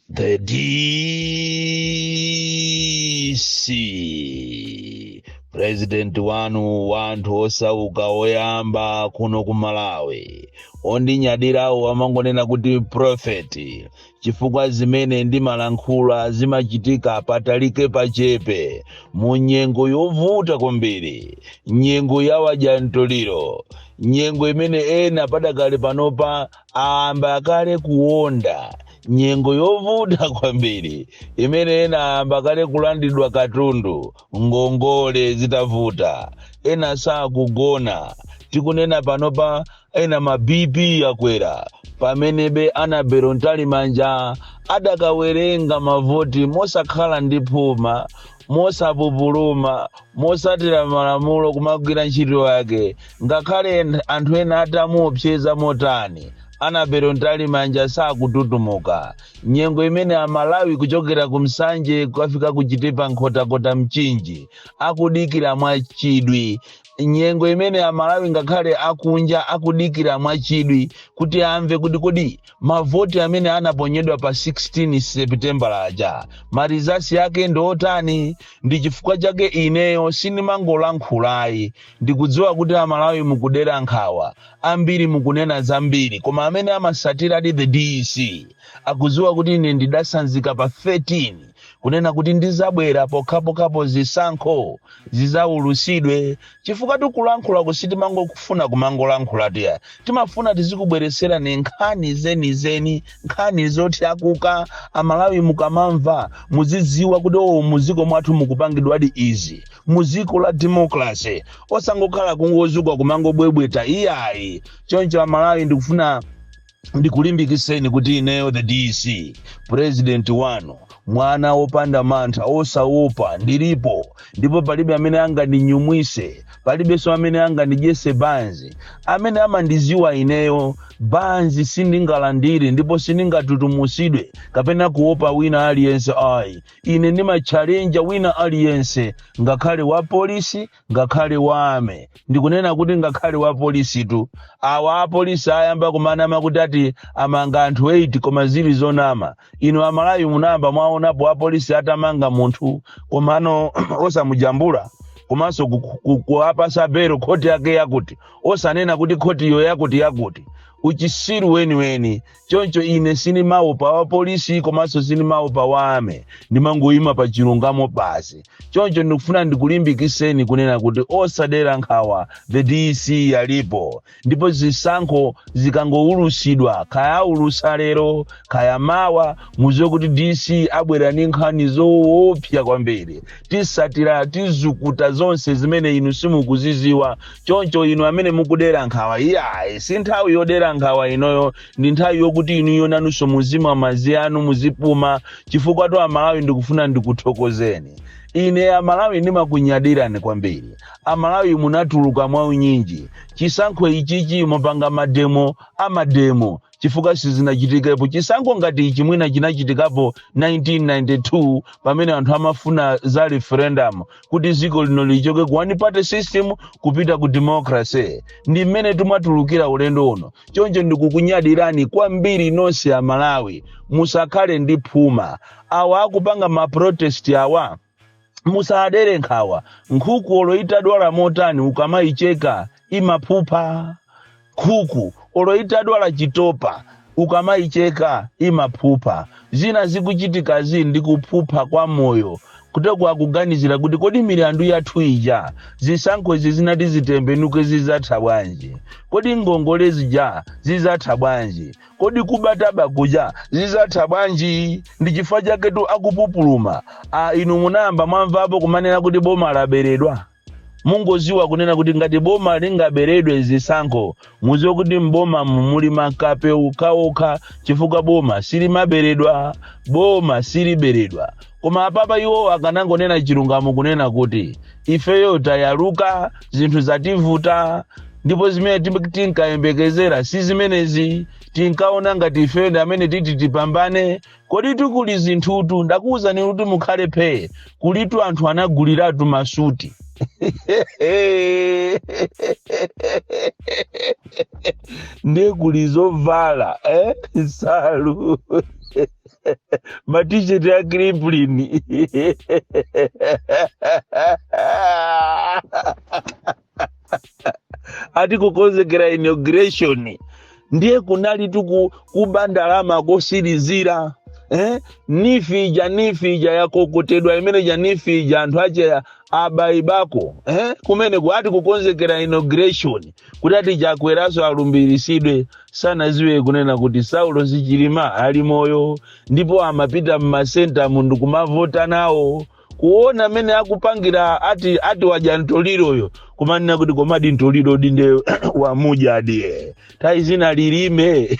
The DC President wanu wanthu osauka oyamba kuno ku Malawi ondinyadirawo amangonena kuti prophet chifukwa zimene ndimalankhula zimachitika patalike pachepe mu nyengo yovuta kwambiri, nyengo yawadya mtoliro, nyengo imene ena padakale panopa ayamba akale kuwonda, nyengo yovuta kwambiri imene ena ayamba kale kulandidwa katundu, ngongole zitavuta, ena sakugona. Tikunena panopa ena ma BP yakwera pamenebe Anabelo Ntalimanja adakawerenga mavoti mosakhala ndi phuma, mosapupuluma, mosatira malamulo kumagwira ntchito yake, ngakhale anthu ena atamuopseza motani Anabelo Ntalimanja sakututumuka. Nyengo imene Amalawi kuchokera kumsanje kukafika kuchitepa nkhotakota mchinji akudikira mwachidwi, nyengo imene Amalawi ngakhale akunja akudikira mwachidwi kuti amve kuti kodi mavoti amene anaponyedwa pa 16 September aja marizasi yake ndotani. Ndi chifukwa chake ineyo sinimangolankhulayi, ndikudziwa kuti Amalawi mukudera nkhawa ambiri, mukunena zambiri, koma amene amasatira di the DEC akudziwa kuti ine ndidasanzika pa 13 kunena kuti ndizabwera pokhapokhapo zisankho zizaulusidwe. Chifukwa tikulankhula kusitimango kufuna kumangolankhula tiya, timafuna tizikubweresera ni nkhani zenizeni, nkhani zoti akuka Amalawi mukamamva muzidziwa kuti muziko mwathu mukupangidwadi izi, muziko la democracy, osangokhala kungozukwa kumangobwebweta iyayi. Choncho Amalawi ndikufuna ndikulimbikiseni kuti ineyo the DEC president wanu mwana opanda mantha osaopa ndilipo, ndipo palibe amene angandinyumwise, palibenso amene angandidyese banzi. Amene amandiziwa ineyo banzi sindingalandire ndipo sindingatutumusidwe kapena kuopa wina aliyense ayi. Ine ndimachallenja wina aliyense, ngakhale wa polisi, ngakhale wa ame. Ndikunena kuti ngakhale wa polisi tu, awa apolisi ayamba kumanama kuti ati amanga anthu 8 koma zili zonama. Ino Amalawi munamba mwaonapo apolisi atamanga munthu komano osamujambula, komanso kuapasa belo khoti yake yakuti, osanena kuti khoti iyo yakuti uchisiru weni. Choncho ine sinimaopa wa polisi komanso sinimaopa wa ame, ndimangoyima pa chilungamo basi. Choncho ndikufuna ndikulimbikiseni kunena kuti osadera nkhawa, the DEC yalipo, ndipo zisankho zikangoulusidwa, kaya ulusa lero kaya mawa, muziwe kuti DEC abwera ni nkhani zoopsa kwambiri, tisatira tizukuta zonse zimene inu simukuziziwa. Choncho inu amene mukudera nkhawa, iyayi si nthawi yodera nkhawa inoyo, ndi nthawi yokuti inu yonanunso muzimwa madzi anu muzipuma. Chifukwa to Amalawi ndikufuna ndikuthokozeni. Ine Amalawi ndimakunyadirani kwambiri. Amalawi munatuluka mwa unyinji, chisankho ichichi mupanga amademo chifukwa sizinachitikepo. Chisankho ngati ichi mwina chinachitikapo 1992 pamene anthu amafuna za referendum kuti ziko lino lichoke ku one party system kupita ku democracy. Ndi mmene tumatulukira ulendo uno. Choncho ndikukunyadirani kwambiri nonse Amalawi, musakhale ndi phuma. Awa akupanga ma protest awa musadere nkhawa. Nkhuku oloitadwala motani ukamayicheka imaphupha. Nkhuku oloitadwala chitopa ukamayicheka imaphupha. Zina zikuchitika ndi kuphupha kwa moyo, kuteko akuganizira kuti kodi milandu yathu ija zisankho izi zinati zitembenuke zizatha bwanji, kodi ngongole zija zizatha bwanji, kodi kubataba kuja zizatha bwanji. Ndi chifukwa chake tu akupupuluma. Inu munayamba mwamvapo kumanena kuti boma laberedwa. Mungoziwa kunena kuti ngati boma lingaberedwe zisankho, muziwe kuti mboma muli makape ukaoka, chifukwa boma silimaberedwa, boma siliberedwa. Koma apapa iwo akanangonena chilungamo kunena kuti ifeyo tayaluka, zinthu zativuta, ndipo zimene tinkayembekezera si zimenezi. Tinkaona ngati ifeyo ndi amene titi tipambane. Kodi tikuli zinthutu, ndakuwuzani kuti mukhale phe, kulitu anthu anaguliratu masuti. Ndekulizovala, salu. T-shirt ya Kriplin. Ati kukonzekera inauguration. Ndiye kunali kubandalama kosirizira. Nifija yakokotedwa imene nifija anthu ache abaibako kumene kuati kukonzekera inauguration kuti ati chakweraso alumbirisidwe sana ziwe kunena kuti Saulo Sichilima ali moyo ndipo amapita mmasenta mundu kumavota nawo kuona amene akupangira ati waja ntoliroyo kumanena kuti komadi ntoliro dinde wamuja adiye taizina lilime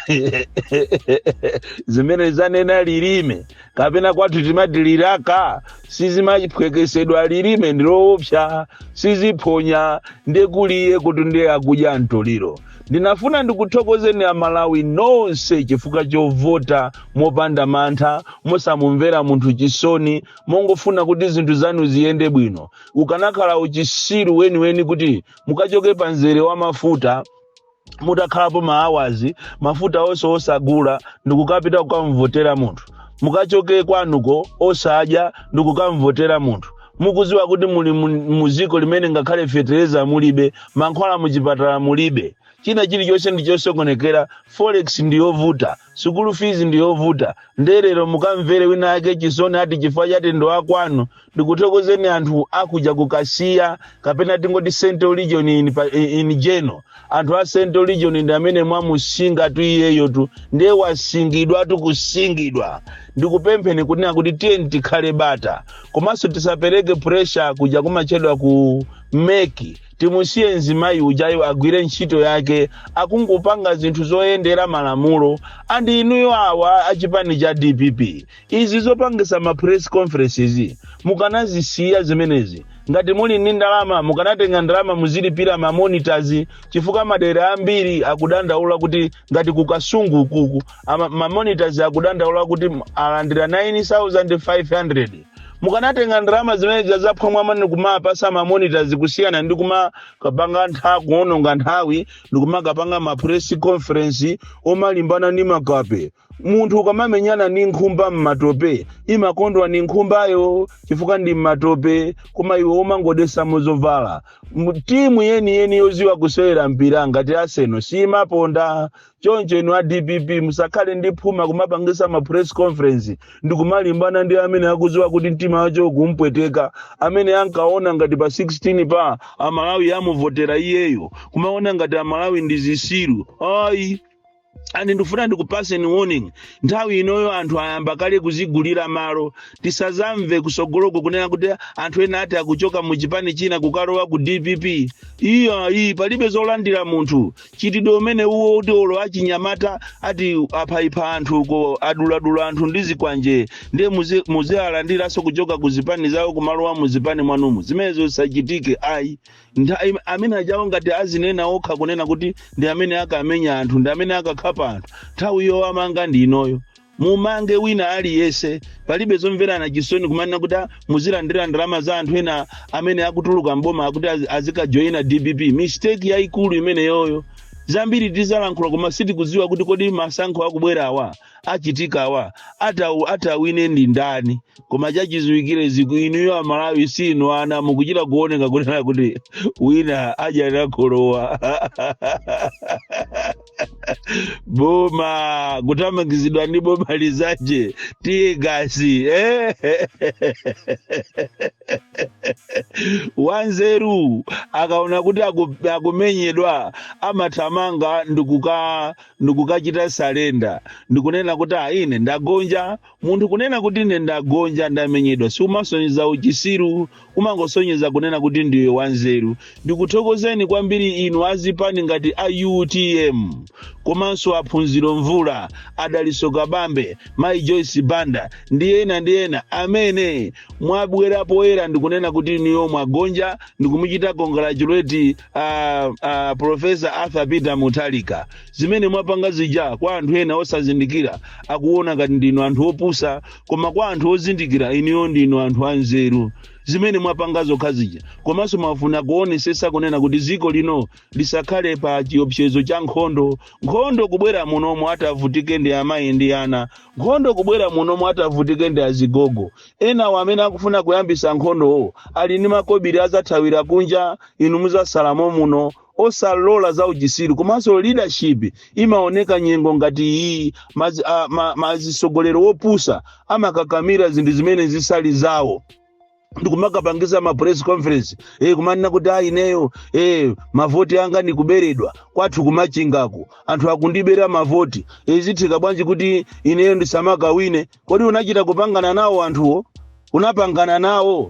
zimene zanena lilime kapena kwathu timati liraka sizimapwekesedwa lilime ndiloopsa siziphonya ndekuliye kuti ndiye akuja ntoliro. Ndinafuna ndikuthokozeni Amalawi nonse chifukwa chovota mopanda mantha mosamumvera munthu chisoni mongofuna kuti zinthu zanu ziyende bwino. Ukanakhala uchisiru weni kuti mukachoke panzere wa mafuta mutakhalapo maawazi mafuta onse osagula ndikukapita kukamvotera munthu mukachoke kwanuko osadya ndikukamvotera munthu mukuziwa kuti muli muziko limene ngakhale fetereza mulibe mankhwala muchipatala mulibe china chilichonse ndichosokonekera forex ndiyovuta sukulu fees ndiyovuta nderero mukamvere wina ake chisoni ati chifukwa chati ndo akwanu ndikuthokozeni anthu akuja kukasiya kapena tingoti Central Region in general anthu a Central Region ndi amene mwamusinga tu iyeyo tu ndiye wasingidwa tu kusingidwa ndikupempheni kunena kuti tiye tikhale bata komanso tisapereke pressure kuja kumachedwa ku meki timusiye nzimayi ujayo agwire ntchito yake akungopanga zinthu zoyendera malamulo andi inuyo awa achipani cha DPP izi zopangisa ma press conferences mukanazisiya zimenezi ngati muli ndi ndalama mukanatenga ndalama muzilipira ma monitors chifukwa madera ambiri akudandaula kuti ngati kukasungu kuku ma monitors akudandaula kuti alandira 9500 mukanatenga ndalama zimene zaphomwa mani kumapasa ma monitors kusiyana ndi kumakapanga kuononga nthawi ndi kumakapanga ma press conference omalimbana ndi makape munthu ukamamenyana ndi nkhumba mmatope imakondwa ndi nkhumbayo chifukwa ndi mmatope koma iwe umangodesa muzovala timu yeni yoziwa kusewera mpira ngati Arsenal simaponda choncho inu a DPP musakhale ndi phuma kumapangisa ma press conference ndi kumalimbana ndi amene akuziwa kuti mtima wacho kumpweteka amene ankaona ngati pa 16 pa Amalawi amuvotera iyeyo kumaona ngati Amalawi ndi zisiru ayi ani ndifuna ndikupaseni warning nthawi inoyo anthu ayamba kale kuzigulira malo tisazamve kusogoloko kunena kuti anthu ena ati akuchoka mu chipani china kukalowa ku DPP iyi palibe zolandira munthu chitidwe umene uwo kuti olo achinyamata ati apaipa anthu ko aduladula anthu ndi zikwanje ndiye muzialandiranso kuchoka ku zipani zawo kumalowa mu zipani mwanumu zimenezo zisachitike ayi amene ajawo ngati azinena okha kunena kuti ndi amene akamenya anthu ndi amene akakhapa anthu nthawi iyo amanga ndi inoyo mumange wina aliyese palibe zomverana chisoni kumanena kuti muzilandira ndalama za anthu ena amene akutuluka mboma akuti azikajoina DPP mistake yayikulu imene yoyo zambiri tizalankhula koma sitikuziwa kuti kodi masankho akubwera awa achitika awa atawine ndi ndani koma chachiziwikire ziku inuyo Amalawi sino ana mukuchita kuoneka kunena kuti wina aja kholowa boma kutamangizidwa ndi boma lizaje tiye gasi wanzeru akaona kuti akumenyedwa amathamanga ndikukachita salenda ndikunena kuti ine ndagonja munthu kunena kuti ine ndagonja ndamenyedwa si umasonyeza uchisiru umangosonyeza kunena kuti ndiwe wanzeru ndikuthokozeni kwambiri inu azipani ngati a UTM komanso aphunziro mvula Adaliso Kabambe Mai Joyce Banda ndi ena amene mwabwera poyera ndikunena kuti niyo mwagonja ndikumuchita congratulate Professor Arthur Peter Mutharika zimene mwapanga zija kwa anthu ena osazindikira akuona ngati ndinu anthu opusa koma kwa anthu ozindikira iniyo ndinu anthu anzeru zimene mwapangazo khazija komanso mafuna kuonesesa kunena kuti ziko lino lisakhale pa chiopsezo cha nkhondo kubwera munomo atavutike ndi amayi ndi ana, nkhondo kubwera munomo atavutike ndi azigogo. Enawo amene akufuna kuyambisa nkhondo ali ndi makobiri azathawira kunja, inu muzasalamo muno osalola za ujisiru. Komanso leadership imaoneka nyengo ngati iyi mazisogolero wopusa amakakamira zinthu zimene zisali zawo ndikumakapangiza ma press conference kumanena kuti ineyo mavoti anga ndikuberedwa kwathu kumachingako anthu akundibera mavoti zithika bwanji kuti ineyo ndisamagawine. Kodi unachita kupangana nawo anthuwo? Unapangana nawo?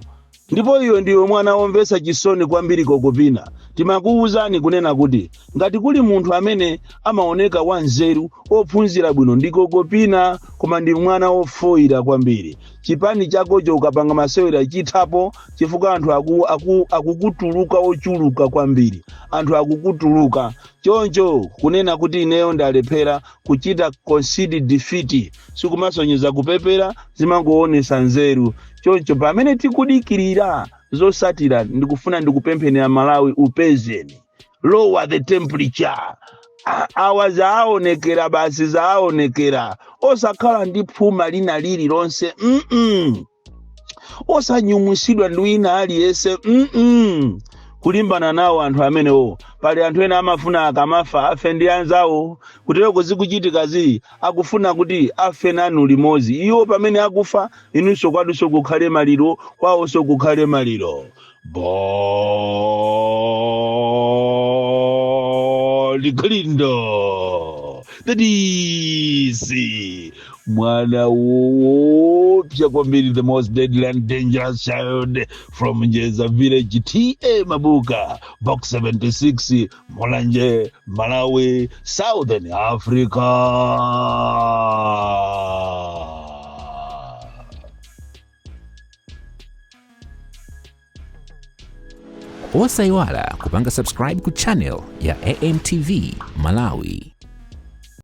Ndipo iyo ndiyo mwana womvesa chisoni kwambiri kokopina. Timakuwuzani kunena kuti ngati kuli munthu amene amaoneka wanzeru ophunzira bwino ndi kokopina, koma ndi mwana ofoira kwambiri. Chipani chakocho ukapanga masewera chithapo chifukwa anthu akukutuluka ochuluka kwambiri. Anthu akukutuluka choncho kunena kuti ineyo ndalephera kuchita concede defeat sikumasonyeza kupepera zimangoonesa nzeru. Choncho pamene tikudikirira zosatira ndikufuna ndikupemphenera Malawi upezeni, lower the temperature. Awa zaonekera basi zaonekera, osakhala ndi phuma lina lili lonse osanyumwisidwa ndi wina aliyese kulimbana nawo anthu amenewo. Pali anthu ena amafuna akamafa afe ndi anzawo, kutero zikuchitika akufuna kuti afe nanu limodzi. Iwo pamene akufa inunso kwadunso kukhale maliro, kwawonso kukhale maliro. Ligalindo that is mwana woopsa kwambiri, the most deadly and dangerous child from Njeza village. T.A. Mabuka, box 76, Mulanje, Malawi, Southern Africa. Osaiwala kupanga subscribe ku channel ya AMTV Malawi.